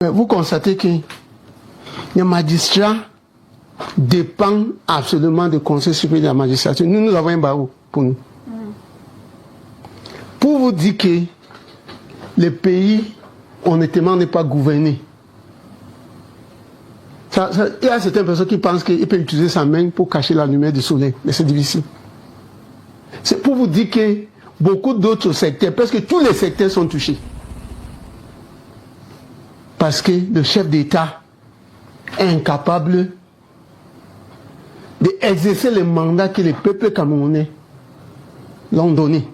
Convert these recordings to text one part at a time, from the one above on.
Vous constatez que les magistrats dépendent absolument du Conseil supérieur de la magistrature. Nous avons un barreau pour nous. Pour vous dire que le pays, honnêtement, n'est pas gouverné. Il y a certaines personnes qui pensent qu'il peut utiliser sa main pour cacher la lumière du soleil, mais c'est difficile. C'est pour vous dire que beaucoup d'autres secteurs, parce que tous les secteurs sont touchés. Parce que le chef d'État est incapable d'exercer le mandat que les peuples camerounais l'ont donné.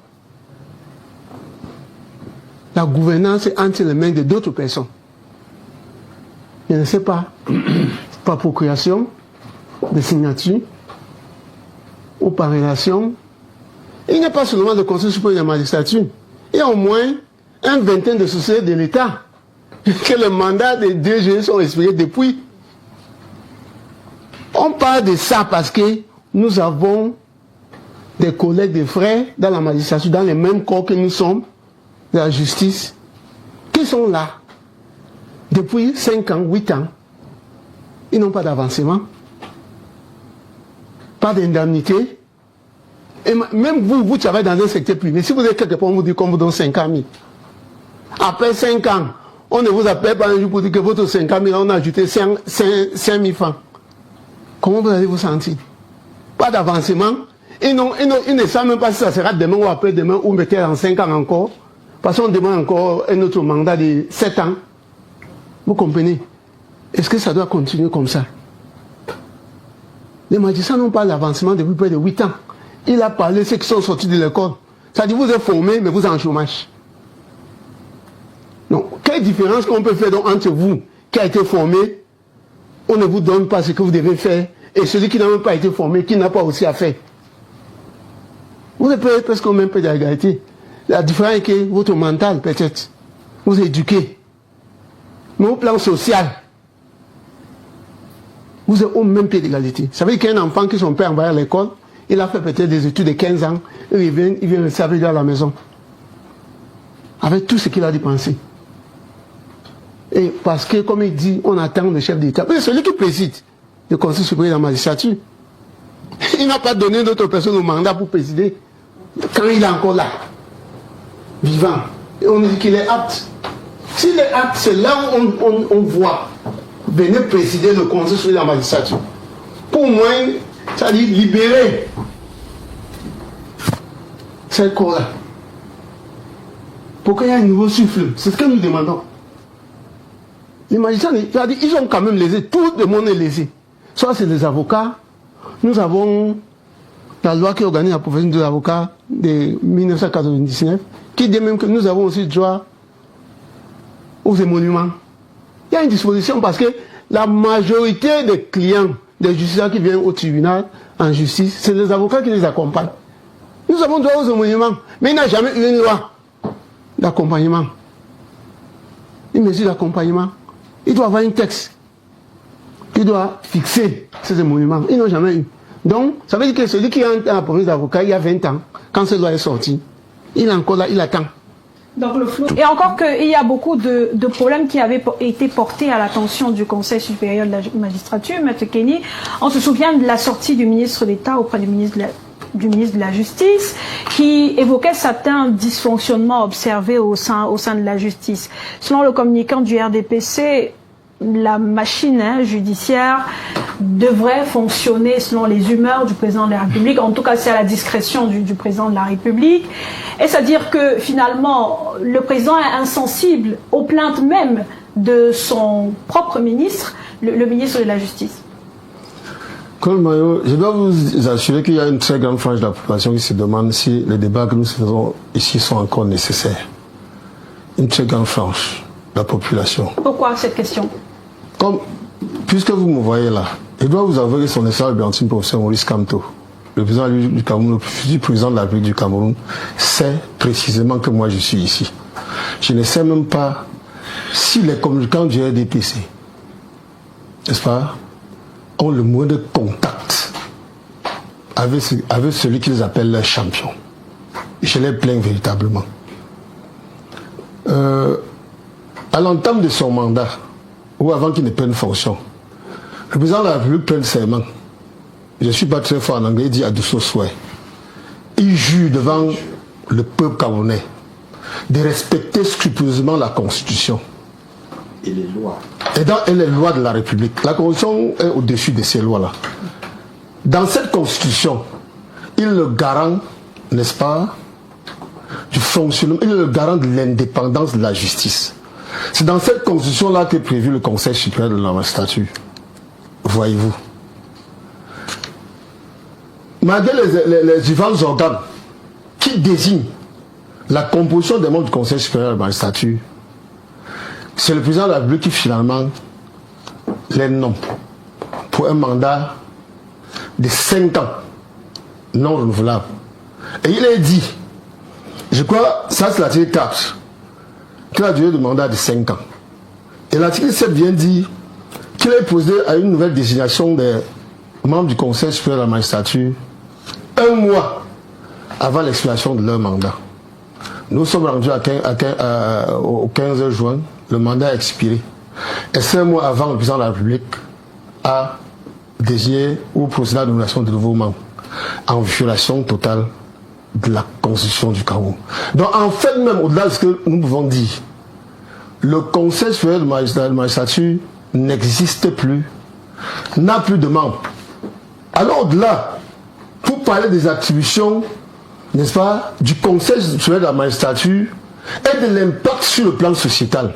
La gouvernance est entre les mains de d'autres personnes. Je ne sais pas, par procuration, de signature, ou par relation. Il n'y a pas seulement le Conseil supérieur de la magistrature. Il y a au moins un vingtaine de sociétés de l'État que le mandat des deux juges sont expirés depuis. On parle de ça parce que nous avons des collègues, des frères dans la magistrature, dans les mêmes corps que nous sommes, de la justice, qui sont là depuis 5 ans, 8 ans. Ils n'ont pas d'avancement, pas d'indemnité. Et même vous travaillez dans un secteur privé. Si vous êtes quelque part, on vous dit qu'on vous donne 50 000. Après 5 ans, on ne vous appelle pas un jour pour dire que votre 50 000, on a ajouté 5 000 francs. Comment vous allez vous sentir? Pas d'avancement. Ils ne savent même pas si ça sera demain ou après-demain ou peut-être en 5 ans encore. Parce qu'on demande encore un autre mandat de 7 ans. Vous comprenez? Est-ce que ça doit continuer comme ça? Les magistrats n'ont pas d'avancement depuis près de 8 ans. Il a parlé de ceux qui sont sortis de l'école. Ça dit, vous êtes formés, mais vous êtes en chômage. Donc, quelle différence qu'on peut faire donc entre vous qui a été formé, on ne vous donne pas ce que vous devez faire, et celui qui n'a même pas été formé, qui n'a pas aussi à faire. Vous êtes presque au même peu d'égalité. La différence est que votre mental, peut-être, vous êtes éduqué. Mais au plan social, vous êtes au même pied d'égalité. Ça veut dire qu'un enfant qui son père envoyé à l'école, il a fait peut-être des études de 15 ans, il vient rester avec lui à la maison. Avec tout ce qu'il a dépensé. Et parce que, comme il dit, on attend le chef d'État. Mais celui qui préside le Conseil supérieur de la magistrature, il n'a pas donné d'autres personnes au mandat pour présider quand il est encore là, vivant. Et on dit qu'il est apte. S'il est apte, c'est là où on voit venir présider le Conseil supérieur de la magistrature. Pour moi, ça dit libérer ce corps-là. Pour qu'il y ait un nouveau souffle. C'est ce que nous demandons. Les magistrats, ils ont quand même lésé. Tout le monde est lésé. Soit c'est les avocats. Nous avons la loi qui organise la profession de l'avocat de 1999, qui dit même que nous avons aussi droit aux émoluments. Il y a une disposition parce que la majorité des clients des justiciables qui viennent au tribunal en justice, c'est les avocats qui les accompagnent. Nous avons droit aux émoluments, mais il n'y a jamais eu une loi d'accompagnement. Une mesure d'accompagnement. Il doit avoir un texte qui doit fixer ces émoluments. Ils n'ont jamais eu. Donc, ça veut dire que celui qui est en province d'avocat il y a 20 ans, quand cette loi est sortie, il est encore là, il attend. Donc le flou. Et encore qu'il y a beaucoup de problèmes qui avaient été portés à l'attention du Conseil supérieur de la magistrature, M. Kenny. On se souvient de la sortie du ministre d'État auprès du ministre de la Justice, qui évoquait certains dysfonctionnements observés au sein de la justice. Selon le communicant du RDPC, la machine judiciaire devrait fonctionner selon les humeurs du président de la République. En tout cas, c'est à la discrétion du président de la République. Et c'est-à-dire que finalement, le président est insensible aux plaintes même de son propre ministre, le ministre de la Justice. Comme Mayo, je dois vous assurer qu'il y a une très grande frange de la population qui se demande si les débats que nous faisons ici sont encore nécessaires. Une très grande frange de la population. Pourquoi cette question? Puisque vous me voyez là, je dois vous avouer que son excellence le professeur Maurice Kamto, le président du Cameroun, le futur président de la République du Cameroun, sait précisément que moi je suis ici. Je ne sais même pas si les communicants du RDPC, n'est-ce pas, ont le moindre contact avec celui qu'ils appellent leur champion. Je les plains véritablement. À l'entame de son mandat, ou avant qu'il ne prenne fonction, le président de la République prenne serment. Je ne suis pas très fort en anglais, il dit Adusso Souhait. Il jure devant le peuple camerounais de respecter scrupuleusement la Constitution. Et les lois. Et les lois de la République. La Constitution est au-dessus de ces lois-là. Dans cette Constitution, il est le garant, n'est-ce pas, du fonctionnement, il est le garant de l'indépendance de la justice. C'est dans cette Constitution-là qu'est prévu le Conseil supérieur de la magistrature. Voyez-vous. Malgré les différents organes qui désignent la composition des membres du Conseil supérieur de la magistrature, c'est le président de la République qui finalement les nomme pour un mandat de 5 ans non renouvelable. Et il est dit, je crois, ça c'est l'article 4, qu'il a duré de mandat de 5 ans. Et l'article 7 vient dire qu'il est posé à une nouvelle désignation des membres du Conseil supérieur de la magistrature 1 mois avant l'expiration de leur mandat. Nous sommes rendus au 15 juin, le mandat a expiré. Et 5 mois avant, le président de la République a désigné ou procédé à la nomination de nouveaux membres, en violation totale de la Constitution du Cameroun. Donc en fait, même au-delà de ce que nous pouvons dire, le Conseil supérieur de la magistrature n'existe plus, n'a plus de membres. Alors au-delà, pour parler des attributions, n'est-ce pas, du Conseil supérieur de la magistrature et de l'impact sur le plan sociétal,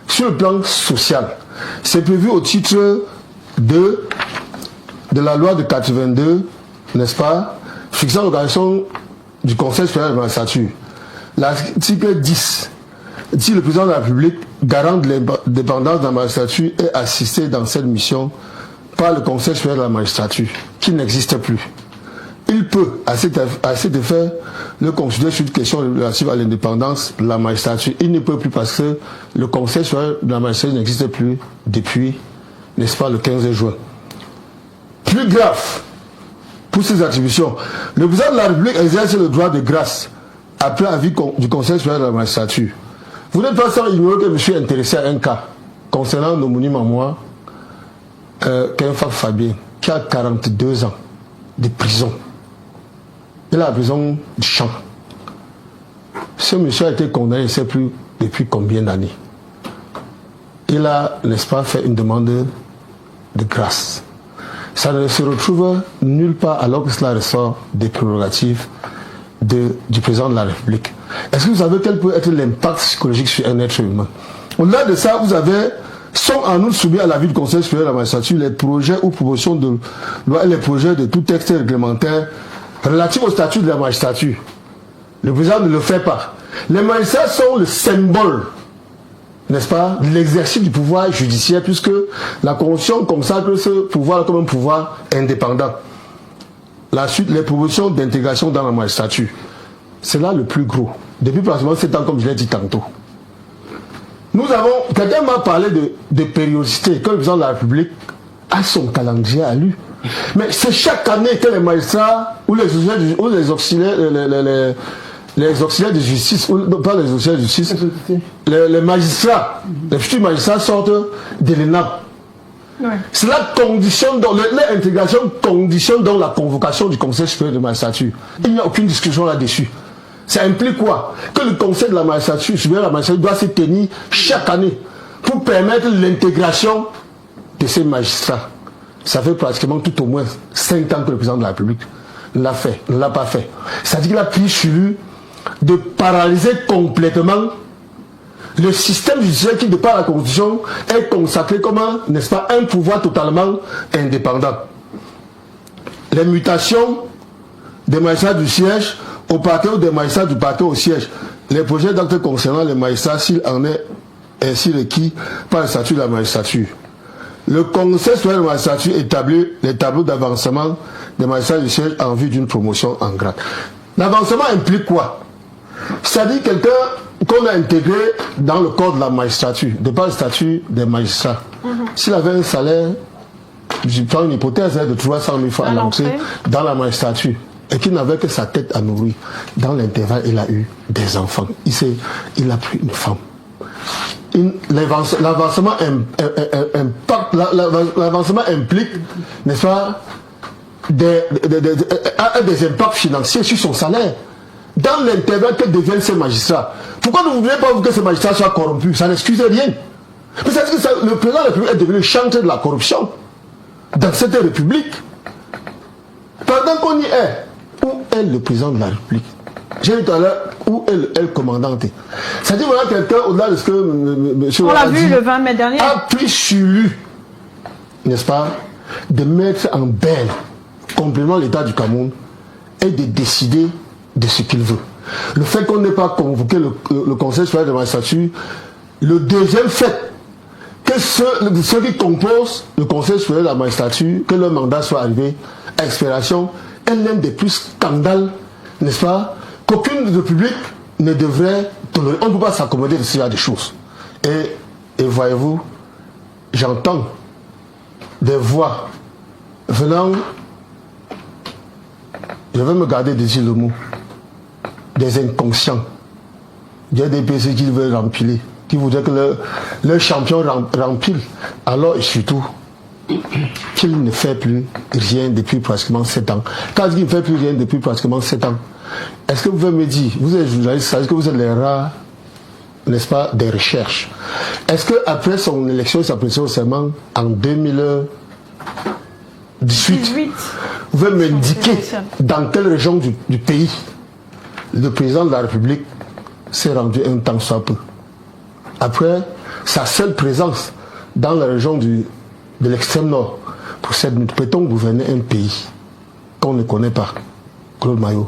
sur le plan social, c'est prévu au titre de la loi de 82, n'est-ce pas, fixant l'organisation du Conseil supérieur de la magistrature. L'article 10 dit le président de la République, garant de l'indépendance de la magistrature, est assisté dans cette mission par le Conseil supérieur de la magistrature, qui n'existe plus. Il peut, à cet effet, le considérer sur une question relative à l'indépendance de la magistrature. Il ne peut plus parce que le Conseil supérieur de la magistrature n'existe plus depuis, n'est-ce pas, le 15 juin. Plus grave, pour ces attributions, le président de la République exerce le droit de grâce après avis du Conseil supérieur de la magistrature. Vous n'êtes pas sans ignorer que je me suis intéressé à un cas concernant nos monuments, moi, Kenfak Fabien, qui a 42 ans de prison. Il a la prison du champ. Ce monsieur a été condamné, je ne sais plus depuis combien d'années. Il a, n'est-ce pas, fait une demande de grâce. Ça ne se retrouve nulle part alors que cela ressort des prérogatives du président de la République. Est-ce que vous savez quel peut être l'impact psychologique sur un être humain? Au-delà de ça, vous avez, sont en outre soumis à l'avis du Conseil supérieur de la magistrature les projets ou propositions de loi et les projets de tout texte réglementaire relatif au statut de la magistrature. Le président ne le fait pas. Les magistrats sont le symbole, n'est-ce pas, de l'exercice du pouvoir judiciaire, puisque la Constitution consacre ce pouvoir comme un pouvoir indépendant. La suite, les propositions d'intégration dans la magistrature. C'est là le plus gros. Depuis pratiquement 7 ans, comme je l'ai dit tantôt. Quelqu'un m'a parlé de périodicité, que le président de la République a son calendrier à lui. Mais c'est chaque année que les magistrats ou les auxiliaires de justice, ou pas les auxiliaires de justice, les magistrats, les futurs magistrats sortent de l'ENAM. Ouais. Cela conditionne, l'intégration conditionne donc la convocation du Conseil supérieur de la magistrature. Il n'y a aucune discussion là-dessus. Ça implique quoi? Que le Conseil de la magistrature, supérieur de la magistrature, doit se tenir chaque année pour permettre l'intégration de ces magistrats. Ça fait pratiquement tout au moins 5 ans que le président de la République l'a fait, ne l'a pas fait. C'est-à-dire qu'il a pris sur lui de paralyser complètement le système judiciaire qui, de par la Constitution, est consacré comme n'est-ce pas, un pouvoir totalement indépendant. Les mutations des magistrats du siège au parquet ou des magistrats du parquet au siège. Les projets d'actes concernant les magistrats, s'il en est ainsi requis par le statut de la magistrature. Le Conseil supérieur de la magistrature établit les tableaux d'avancement des magistrats du siège en vue d'une promotion en grade. L'avancement implique quoi? C'est-à-dire quelqu'un qu'on a intégré dans le corps de la magistrature, de par le statut des magistrats. S'il avait un salaire, je prends une hypothèse de 300 000 francs à l'entrée dans la magistrature, et qu'il n'avait que sa tête à nourrir, dans l'intervalle, il a eu des enfants. Il a pris une femme. l'avancement implique, n'est-ce pas, des impacts financiers sur son salaire. Dans l'intérêt que deviennent ces magistrats. Pourquoi ne voulez pas que ces magistrats soient corrompus? Ça n'excuse rien. Mais c'est que le président de la République est devenu le chantre de la corruption dans cette République. Pendant qu'on y est, où est le président de la République? J'ai dit tout à l'heure, où est le commandant? C'est-à-dire, voilà quelqu'un, au-delà de ce que M. On l'a vu le 20 mai dernier. A pris sur lui, n'est-ce pas, de mettre en berne complètement l'État du Cameroun et de décider de ce qu'il veut. Le fait qu'on n'ait pas convoqué le Conseil supérieur de la magistrature, le deuxième fait que ceux qui composent le Conseil supérieur de la magistrature, que leur mandat soit arrivé à expiration, est l'un des plus scandales, n'est-ce pas, qu'aucune république ne devrait tolérer. On ne peut pas s'accommoder de ce genre de choses. Et voyez-vous, j'entends des voix venant, je vais me garder de dire le mot, des inconscients, des DPC qui veulent rempiler, qui voudraient que leur champion rempile, alors et surtout qu'il ne fait plus rien depuis pratiquement 7 ans. Quand il ne fait plus rien depuis pratiquement 7 ans, est-ce que vous pouvez me dire, vous êtes journaliste, est-ce que vous êtes les rares, n'est-ce pas, des recherches? Est-ce qu'après son élection, sa présidence au serment en 2018, vous pouvez m'indiquer dans quelle région du pays le président de la République s'est rendu un temps soit peu? Après sa seule présence dans la région de l'extrême nord, pour cette minute, peut-on gouverner un pays qu'on ne connaît pas? Claude Maillot,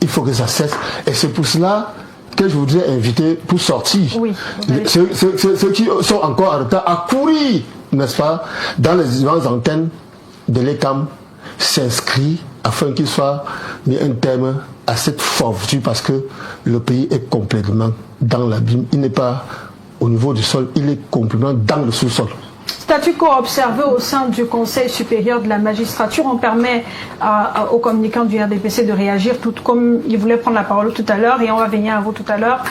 il faut que ça cesse. Et c'est pour cela que je voudrais inviter, pour sortir, ceux qui sont encore en retard, à courir, n'est-ce pas, dans les différentes antennes de l'ECAM, s'inscrire afin qu'il soit mis un terme à cette forfaiture, parce que le pays est complètement dans l'abîme. Il n'est pas au niveau du sol, il est complètement dans le sous-sol. Statu quo observé au sein du Conseil supérieur de la magistrature. On permet aux communicants du RDPC de réagir, tout comme il voulait prendre la parole tout à l'heure, et on va venir à vous tout à l'heure,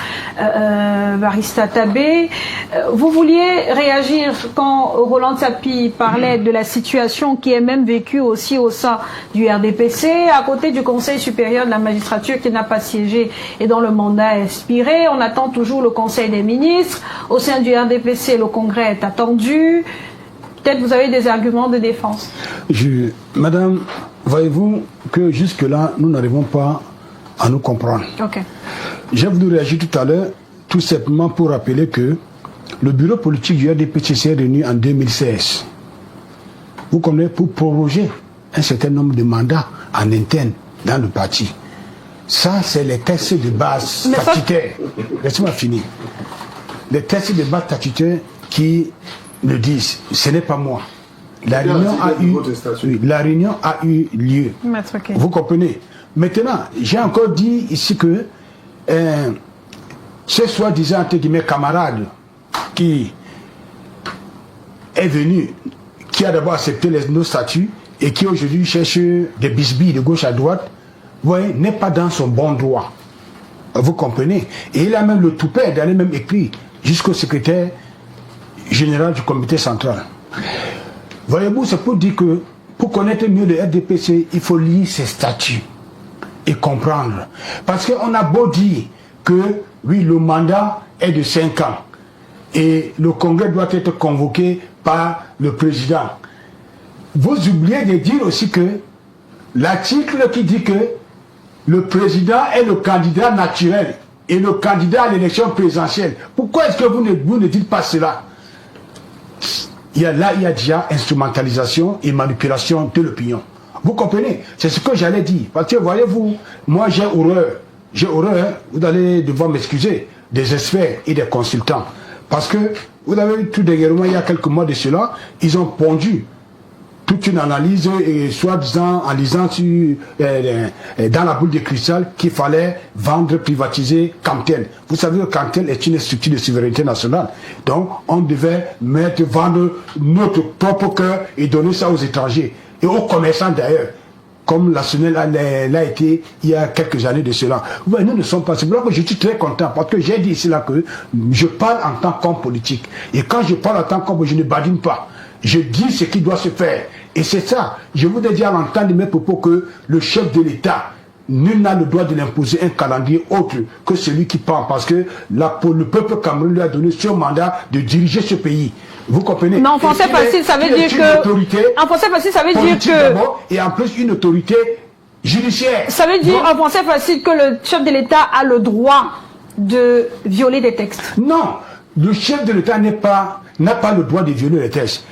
Barista Tabé. Vous vouliez réagir quand Roland Tsapi parlait de la situation qui est même vécue aussi au sein du RDPC, à côté du Conseil supérieur de la magistrature qui n'a pas siégé et dont le mandat est expiré. On attend toujours le Conseil des ministres. Au sein du RDPC, le Congrès est attendu. Peut-être vous avez des arguments de défense. Madame, voyez-vous que jusque-là, nous n'arrivons pas à nous comprendre. Okay. J'ai voulu réagir tout à l'heure, tout simplement pour rappeler que le bureau politique du RDPC s'est réuni en 2016. Vous comprenez, pour proroger un certain nombre de mandats en interne dans le parti. Ça, c'est les textes de base statutaires. Laissez-moi finir. Les textes de base statutaires qui le disent, ce n'est pas moi. La réunion a eu lieu. Vous comprenez? Maintenant, j'ai encore dit ici que ce soi-disant entre guillemets camarade qui est venu, qui a d'abord accepté nos statuts et qui aujourd'hui cherche des bisbilles de gauche à droite, voyez, n'est pas dans son bon droit. Vous comprenez? Et il a même le toupet d'aller même écrire jusqu'au secrétaire général du comité central. Voyez-vous, c'est pour dire que pour connaître mieux le RDPC, il faut lire ses statuts et comprendre. Parce qu'on a beau dire que, oui, le mandat est de 5 ans et le congrès doit être convoqué par le président. Vous oubliez de dire aussi que l'article qui dit que le président est le candidat naturel et le candidat à l'élection présidentielle. Pourquoi est-ce que vous ne dites pas cela? Il y a déjà instrumentalisation et manipulation de l'opinion. Vous comprenez? C'est ce que j'allais dire. Parce que voyez-vous, moi j'ai horreur, vous allez devoir m'excuser, des experts et des consultants. Parce que, vous avez vu tout dernièrement, il y a quelques mois de cela, ils ont pondu toute une analyse, et soi-disant en lisant dans la boule de cristal qu'il fallait vendre, privatiser Camtel. Vous savez que Camtel est une structure de souveraineté nationale. Donc on devait vendre notre propre cœur et donner ça aux étrangers et aux commerçants d'ailleurs. comme la SONEL l'a été il y a quelques années de cela. Ouais, nous ne sommes pas. C'est pour ça que je suis très content, parce que j'ai dit ici là que je parle en tant qu'homme politique. Et quand je parle en tant qu'homme, je ne badine pas. Je dis ce qui doit se faire. Et c'est ça. Je voudrais dire à l'entente de mes propos que le chef de l'État, nul n'a le droit de l'imposer un calendrier autre que celui qui parle, parce que le peuple camerounais lui a donné son mandat de diriger ce pays. Vous comprenez? Mais en français facile, ça veut dire que... En français facile, ça veut dire que... Et en plus, une autorité judiciaire. Ça veut dire, en français facile, que le chef de l'État a le droit de violer des textes. Non, le chef de l'État n'a pas le droit de violer les textes.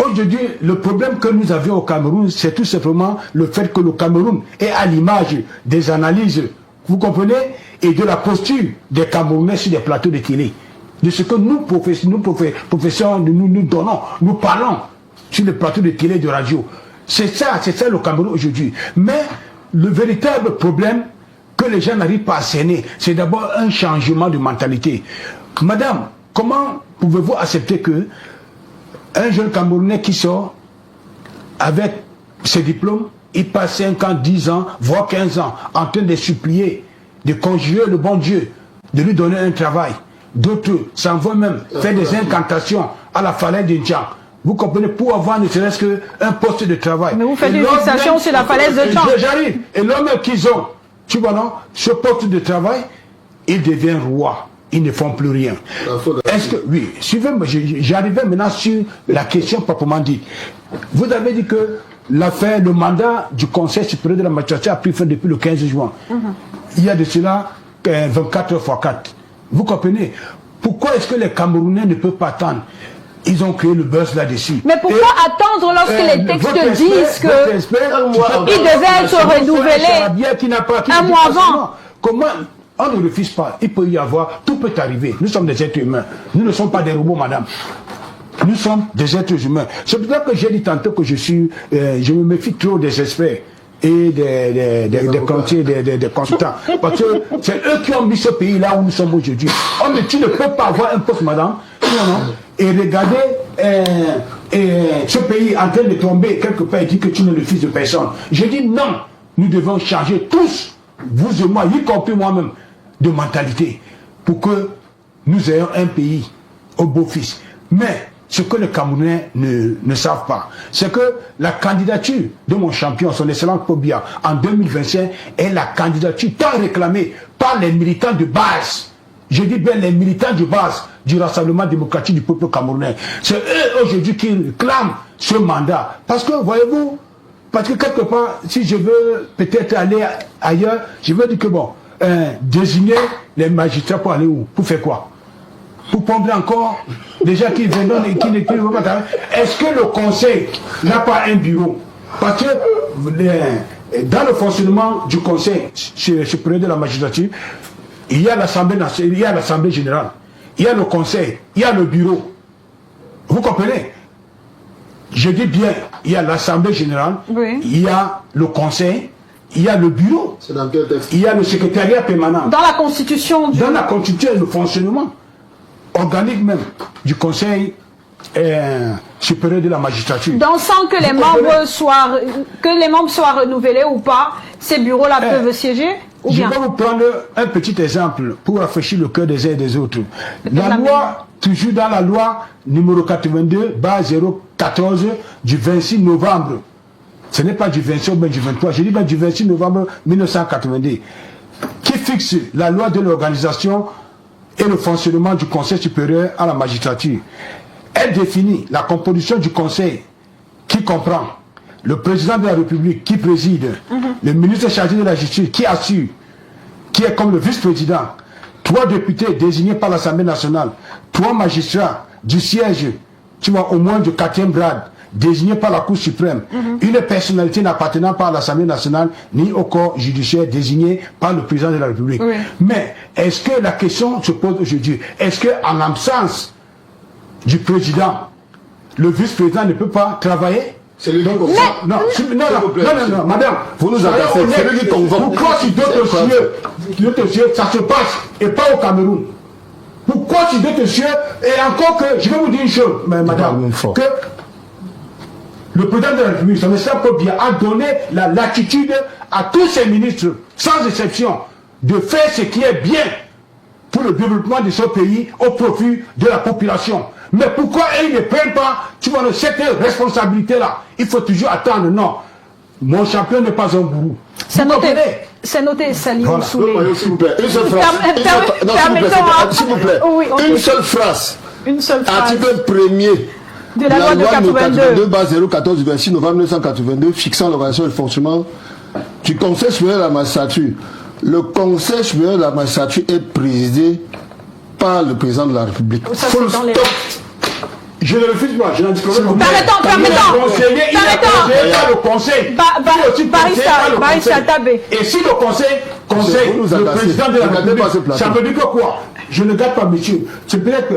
Aujourd'hui, le problème que nous avions au Cameroun, c'est tout simplement le fait que le Cameroun est à l'image des analyses, vous comprenez, et de la posture des Camerounais sur des plateaux de télé. De ce que nous professeurs, nous donnons, nous parlons sur les plateaux de télé et de radio. C'est ça le Cameroun aujourd'hui. Mais le véritable problème que les gens n'arrivent pas à cerner, c'est d'abord un changement de mentalité. Madame, comment pouvez-vous accepter que un jeune Camerounais qui sort avec ses diplômes, il passe 5 ans, 10 ans, voire 15 ans, en train de supplier, de conjurer le bon Dieu, de lui donner un travail. D'autres s'en vont même faire des incantations à la falaise de Tchang. Vous comprenez, pour avoir ne serait-ce qu'un poste de travail. Mais vous faites une fixation sur la falaise de Tchang. J'arrive. Et l'homme qu'ils ont, tu vois non, ce poste de travail, il devient roi. Ils ne font plus rien. Est-ce que, oui, suivez-moi, j'arrivais maintenant sur la question proprement dite. Vous avez dit que l'affaire, le mandat du Conseil supérieur de la magistrature a pris fin depuis le 15 juin. Il y a de cela 24 x 4. Vous comprenez? Pourquoi est-ce que les Camerounais ne peuvent pas attendre? Ils ont créé le buzz là-dessus. Mais pourquoi attendre lorsque les textes disent qu'ils devaient être renouvelés un mois avant? Comment? On ne refuse pas. Il peut y avoir, tout peut arriver. Nous sommes des êtres humains. Nous ne sommes pas des robots, madame. Nous sommes des êtres humains. C'est pour ça que j'ai dit tantôt que je me méfie trop des experts et des conseillers, des consultants. Parce que c'est eux qui ont mis ce pays là où nous sommes aujourd'hui. Oh, mais tu ne peux pas avoir un poste, madame, et regarder ce pays en train de tomber quelque part et dire que tu n'es le fils de personne. Je dis non, nous devons changer tous, vous et moi, y compris moi-même, de mentalité pour que nous ayons un pays au beau-fils. Mais ce que les Camerounais ne savent pas, c'est que la candidature de mon champion, son excellence Pobia, en 2025, est la candidature tant réclamée par les militants de base. Je dis bien les militants de base du Rassemblement démocratique du peuple camerounais. C'est eux aujourd'hui qui réclament ce mandat. Parce que, voyez-vous, parce que quelque part, si je veux peut-être aller ailleurs, je veux dire que bon, désigner les magistrats pour aller où? Pour faire quoi? Pour prendre encore des gens qui viennent et qui ne vont pas travailler. Est-ce que le conseil n'a pas un bureau? Parce que dans le fonctionnement du conseil supérieur de la magistrature, il y a l'Assemblée nationale, il y a l'Assemblée générale, il y a le conseil, il y a le bureau. Vous comprenez? Je dis bien, il y a l'Assemblée générale, oui. Il y a le conseil, il y a le bureau, dans quel texte? Il y a le secrétariat permanent. Dans la constitution Dans la constitution et le fonctionnement organique même du conseil supérieur de la magistrature. Donc sans que les membres soient renouvelés ou pas, ces bureaux-là peuvent siéger ou bien? Je vais vous prendre un petit exemple pour rafraîchir le cœur des uns et des autres. La loi, toujours dans la loi numéro 82/014 du 26 novembre, ce n'est pas du 26 mais du 23, je dis pas du 26 novembre 1982, qui fixe la loi de l'organisation et le fonctionnement du Conseil supérieur à la magistrature. Elle définit la composition du Conseil qui comprend le président de la République qui préside, le ministre chargé de la justice qui assure, qui est comme le vice-président, 3 députés désignés par l'Assemblée nationale, 3 magistrats du siège, tu vois, au moins du 4e grade, désignés par la Cour suprême, une personnalité n'appartenant pas à l'Assemblée nationale ni au corps judiciaire désigné par le président de la République. Oui. Mais est-ce que la question se pose aujourd'hui, est-ce qu'en l'absence du président, le vice-président ne peut pas travailler? C'est lui qui convoque. Non, madame, vous nous agacez, c'est lui qui convoque. Pourquoi si d'autres cieux, ça se passe et pas au Cameroun? Pourquoi si d'autres cieux, et encore que, je vais vous dire une chose, madame, que le président de la République, son Excellence Paul Biya, a donné la latitude à tous ses ministres, sans exception, de faire ce qui est bien pour le développement de ce pays au profit de la population. Mais pourquoi ils ne prennent pas, tu vois, cette responsabilité-là? Il faut toujours attendre. Non, mon champion n'est pas un gourou. C'est noté, Saliou Voilà. Soulé. S'il vous plaît, une seule phrase. S'il vous plaît, Oui, ok. une seule phrase. Une seule phrase. Article 1er De la loi de 82. 014 du 26 novembre 1982 fixant l'organisation et le fonctionnement du Conseil supérieur de la magistrature. Le Conseil supérieur de la magistrature est présidé par le président de la République. Ça, c'est dans les... Je ne refuse pas, je n'en dis pas. Permettons. Le conseil. Barissa Tabé. Et si le conseil, Vous nous le agacez. président de la Ne gâtez pas ce République, plateau. ça veut dire que quoi? Je ne gâte pas, monsieur. C'est peut-être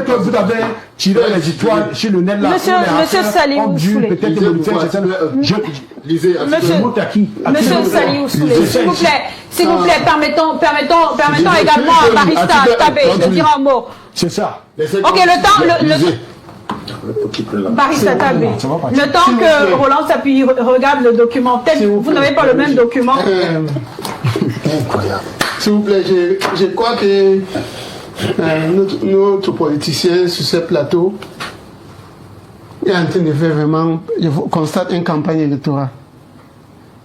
que vous avez tiré les étoiles sur le net là. Monsieur Saliou Soulé. Peut-être que vous faites certaines... Lisez. Monsieur- Je monte à qui? Monsieur Saliou Soulé, s'il vous plaît, permettons Lisez. également à Barissa Tabé de dire un mot. C'est ça. Ok, le temps, Barissa Tabé, le temps que Roland Sapui regarde le document, peut-être vous n'avez pas le même document. Incroyable. S'il vous plaît, je crois que notre politicien sur ce plateau est en train de faire vraiment, je constate une campagne électorale.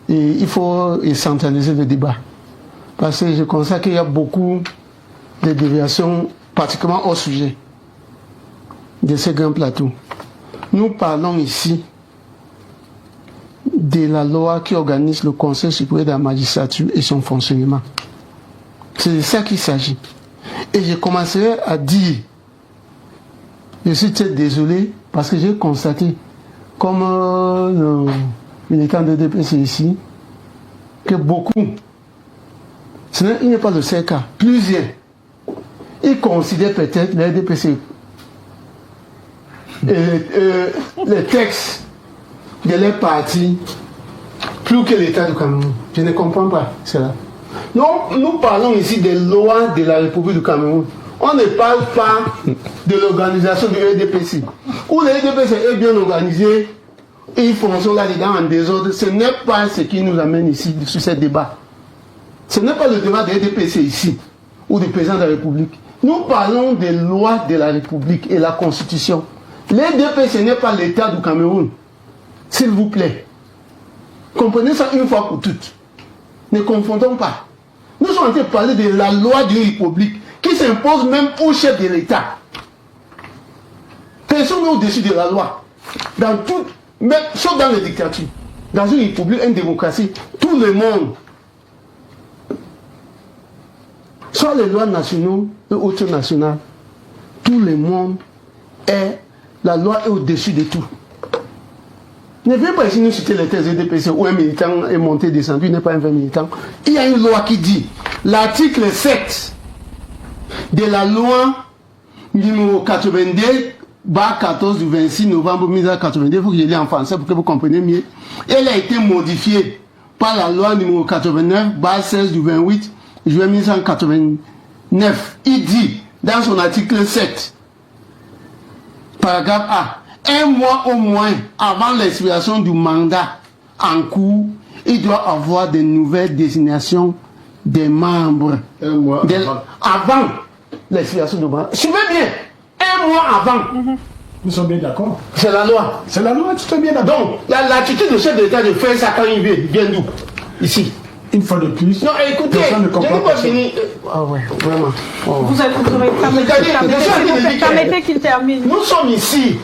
Et il faut centraliser le débat. Parce que je constate qu'il y a beaucoup de déviations, particulièrement au sujet de ce grand plateau. Nous parlons ici de la loi qui organise le Conseil supérieur de la magistrature et son fonctionnement. C'est de ça qu'il s'agit. Et je commencerai à dire, je suis très désolé parce que j'ai constaté, comme le militant de DPC ici, que beaucoup, il n'est pas le seul cas, plusieurs, ils considèrent peut-être le DPC les textes de leur parti plus que l'État du Cameroun. Je ne comprends pas cela. Non, nous parlons ici des lois de la République du Cameroun. On ne parle pas de l'organisation du EDPC. Où le EDPC est bien organisé et ils fonctionnent là-dedans en désordre. Ce n'est pas ce qui nous amène ici sur ce débat. Ce n'est pas le débat de l'EDPC ici ou du président de la République. Nous parlons des lois de la République et la Constitution. L'EDPC n'est pas l'État du Cameroun. S'il vous plaît. Comprenez ça une fois pour toutes. Ne confondons pas. Nous sommes en train de parler de la loi d'une république qui s'impose même au chef de l'État. Personne n'est au-dessus de la loi. Dans tout, même, sauf dans les dictatures. Dans une république, une démocratie, tout le monde, soit les lois nationales et autres nationales, tout le monde est, la loi est au-dessus de tout. Ne viens pas ici nous citer les thèses EDPC où un militant est monté, descendu, il n'est pas un vrai militant. Il y a une loi qui dit, l'article 7 de la loi numéro 82/14 du 26 novembre 1982, il faut que je lis en français pour que vous compreniez mieux. Elle a été modifiée par la loi numéro 89/16 du 28 juin 1989. Il dit, dans son article 7, paragraphe A, un mois au moins avant l'expiration du mandat en cours, il doit avoir de nouvelles désignations des membres. Un mois avant l'expiration du mandat. Suivez bien, un mois avant. Nous sommes bien d'accord. C'est la loi. C'est la loi, tu es bien d'accord. Donc, l'attitude de chef d'État de faire ça quand il vient d'où? Ici. Une fois de plus, Non, écoutez, personne ne je comprend n'ai pas personne. fini. Ah ouais, vraiment. Oh. Vous aurez permettez qu'il termine. Nous sommes ici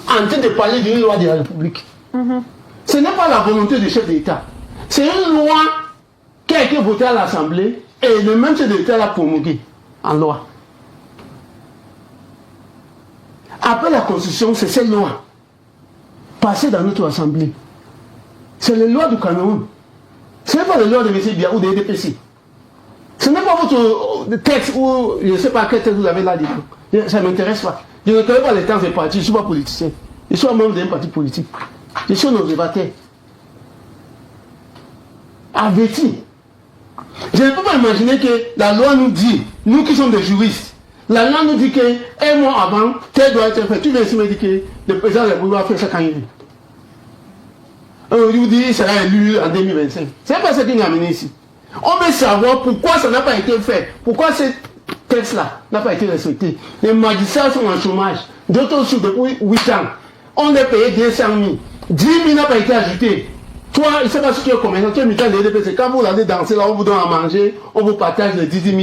en train de parler d'une loi de la République. Ce n'est pas la volonté du chef d'État. C'est une loi qui a été votée à l'Assemblée et le même chef d'État l'a promulguée en loi. Après la Constitution, c'est cette loi passée dans notre Assemblée. C'est les lois du Cameroun. Ce n'est pas les lois de M. Biya ou de EDPC. Ce n'est pas votre texte ou je ne sais pas quel texte vous avez là-dedans. Ça ne m'intéresse pas. Je ne connais pas les temps des partis, je ne suis pas politicien. Je suis un membre d'un parti politique. Je suis un observateur. Averti. Je ne peux pas imaginer que la loi nous dit, nous qui sommes des juristes, la loi nous dit qu'un mois avant, tel doit être fait. Tu viens ici me dire que le président de la République va faire ça quand il veut. On vous dit qu'il sera élu en 2025. C'est pas ce qui nous a amené ici. On veut savoir pourquoi ça n'a pas été fait. Pourquoi ce texte-là n'a pas été respecté. Les magistrats sont en chômage. D'autres sont depuis 8 ans. On est payé 200 000. 10 000 n'a pas été ajouté. Toi, il ne sait pas ce qui est commerçant. Tu es militant de l'EDPC. Quand vous allez danser là, on vous donne à manger, on vous partage les 10 000.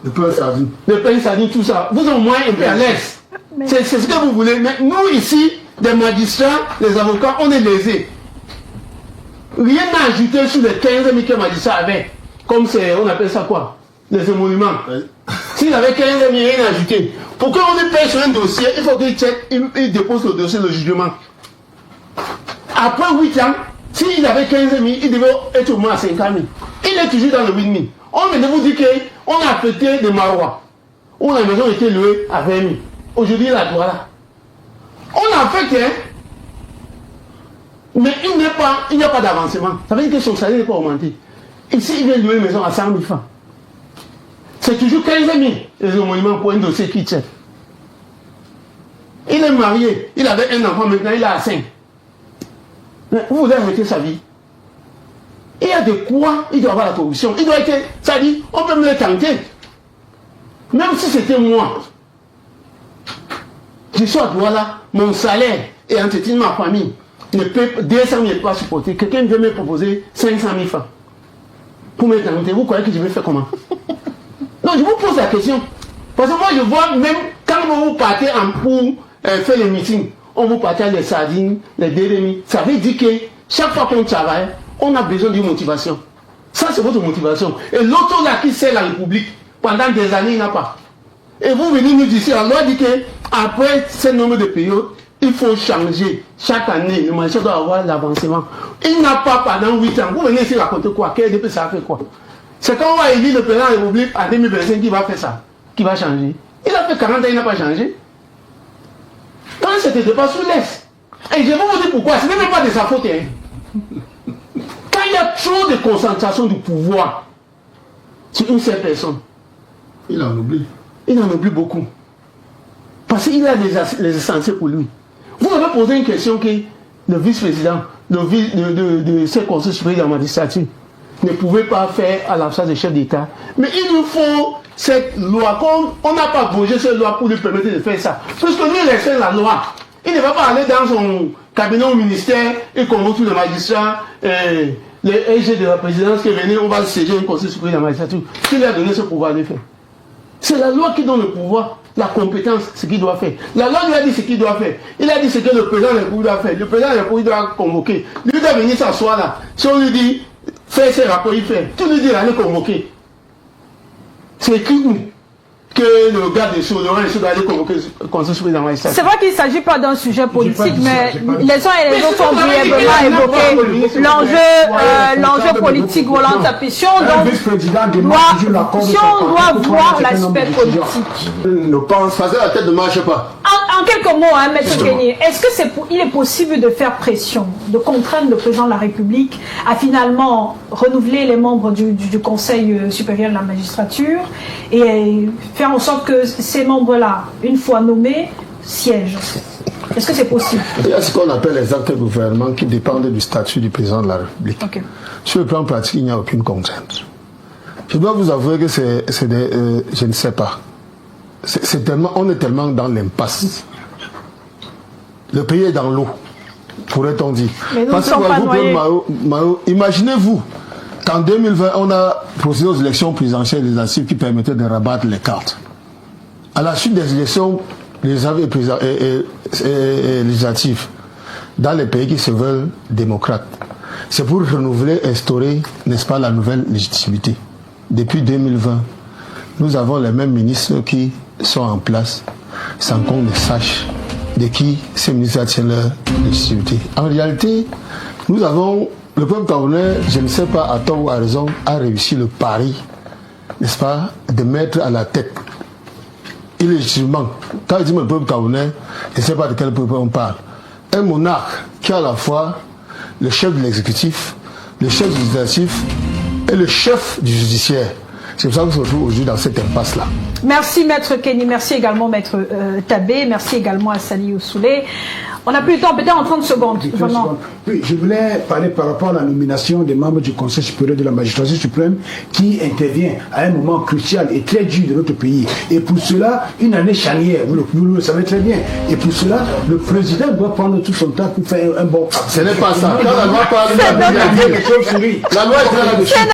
Le pain sardine. Le pain sardine, tout ça. Vous êtes au moins un peu à l'aise. C'est ce que vous voulez. Mais nous, ici, des magistrats, les avocats, on est lésés. Rien n'a ajouté sur les 15 000 que les magistrats avaient. Comme c'est, on appelle ça quoi? Les émoluments. Oui. S'il avait 15 000, rien n'a ajouté. Pour qu'on lui paye sur un dossier, il faut qu'il check, il dépose le dossier, le jugement. Après 8 ans, s'il avait 15 000, il devait être au moins à 50 000. Il est toujours dans le 8 000. On vient de vous dire qu'on a affecté des Marois, où la maison était louée à 20 000. Aujourd'hui, il a droit là. On a affecté, hein? Mais il n'y a pas d'avancement. Ça veut dire que son salaire n'est pas augmenté. Ici, il vient louer une maison à 100 000 francs. C'est toujours 15 000 les émoluments pour un dossier qui tient. Il est marié, il avait un enfant, maintenant il a 5. Vous voulez arrêter sa vie? Il y a de quoi il doit avoir la corruption. Il doit être, ça dit, on peut me le tenter. Même si c'était moi. Je suis à droit là, mon salaire et entretien de ma famille ne peut 200 000 ne peut pas supporter. Quelqu'un veut me proposer 500 000 francs pour me tenter. Vous croyez que je vais faire comment? Non, je vous pose la question. Parce que moi, je vois même quand vous partez pour faire les meetings, on vous partage les sardines, les dérémis. Ça veut dire que chaque fois qu'on travaille, on a besoin d'une motivation. Ça, c'est votre motivation. Et l'autre là qui sert la République, pendant des années, il n'a pas. Et vous venez nous dire, la loi dit qu'après ce nombre de périodes, il faut changer. Chaque année, le magistrat doit avoir l'avancement. Il n'a pas pendant 8 ans. Vous venez ici raconter quoi? KDP, ça a fait quoi? C'est quand on va élire le président de la République en 2025 qui va faire ça, qui va changer. Il a fait 40 ans, il n'a pas changé. Quand c'était pas sous laisse. Et je vais vous dire pourquoi. Ce n'est même pas de sa faute. Hein. Quand il y a trop de concentration du pouvoir sur une seule personne, il en oublie. Il en oublie beaucoup. Parce qu'il a les essentiels pour lui. Vous avez posé une question que le vice-président de ce conseil supérieur de la magistrature ne pouvait pas faire à l'absence du chef d'État. Mais il nous faut cette loi. Comme on n'a pas bougé cette loi pour lui permettre de faire ça. Puisque lui, il respecte la loi. Il ne va pas aller dans son cabinet au ministère et convoquer tous les magistrats, les EG de la présidence qui venaient, on va le siéger au conseil supérieur de la magistrature. Qui lui a donné ce pouvoir de faire? C'est la loi qui donne le pouvoir, la compétence, ce qu'il doit faire. La loi lui a dit ce qu'il doit faire. Il a dit ce que le président de la République doit faire. Le président de la République doit convoquer. Lui doit venir s'asseoir là. Si on lui dit, fais ses rapports, il fait. Tu lui dis, allez convoquer. C'est écrit où que le garde des Sceaux, Laurent Essiou, doit aller convoquer le conseil supérieur de la magistrature. C'est vrai qu'il ne s'agit pas d'un sujet politique, mais les uns et les autres ont brièvement évoqué l'enjeu politique volant sa pétition. Donc, si on doit voir l'aspect politique. Ne pense pas, la tête ne marche pas. En quelques mots, hein, Maître Kenny, est-ce qu'il est possible de faire pression, de contraindre le président de la République à finalement renouveler les membres du Conseil supérieur de la magistrature et faire en sorte que ces membres-là, une fois nommés, siègent? Est-ce que c'est possible? Il y a ce qu'on appelle les actes de gouvernement qui dépendent du statut du président de la République. Okay. Sur le plan pratique, il n'y a aucune contrainte. Je dois vous avouer que je ne sais pas. On est tellement dans l'impasse. Le pays est dans l'eau, pourrait-on dire. Mais nous ne sommes pas noyés. Imaginez-vous qu'en 2020, on a procédé aux élections présidentielles et législatives qui permettaient de rabattre les cartes. À la suite des élections législatives, dans les pays qui se veulent démocrates, c'est pour renouveler, instaurer, n'est-ce pas, la nouvelle légitimité. Depuis 2020, nous avons les mêmes ministres qui sont en place sans qu'on ne sache de qui ces ministres tiennent leur légitimité. En réalité, nous avons, le peuple camerounais, je ne sais pas à tort ou à raison, a réussi le pari, n'est-ce pas, de mettre à la tête illégitimement. Quand je dis le peuple camerounais, je ne sais pas de quel peuple on parle. Un monarque qui est à la fois le chef de l'exécutif, le chef du législatif et le chef du judiciaire. C'est pour ça qu'on se retrouve aujourd'hui dans cette impasse-là. Merci Maître Kenny, merci également Maître Tabé, merci également à Sali Oussoulé. On n'a plus le temps, peut-être en 30 secondes. Vraiment. Oui, je voulais parler par rapport à la nomination des membres du Conseil supérieur de la magistrature suprême qui intervient à un moment crucial et très dur de notre pays. Et pour cela, une année charnière, vous le savez très bien. Et pour cela, le président doit prendre tout son temps pour faire un bon... Ce n'est pas ça. Quand la loi parle, la loi est là-dessus.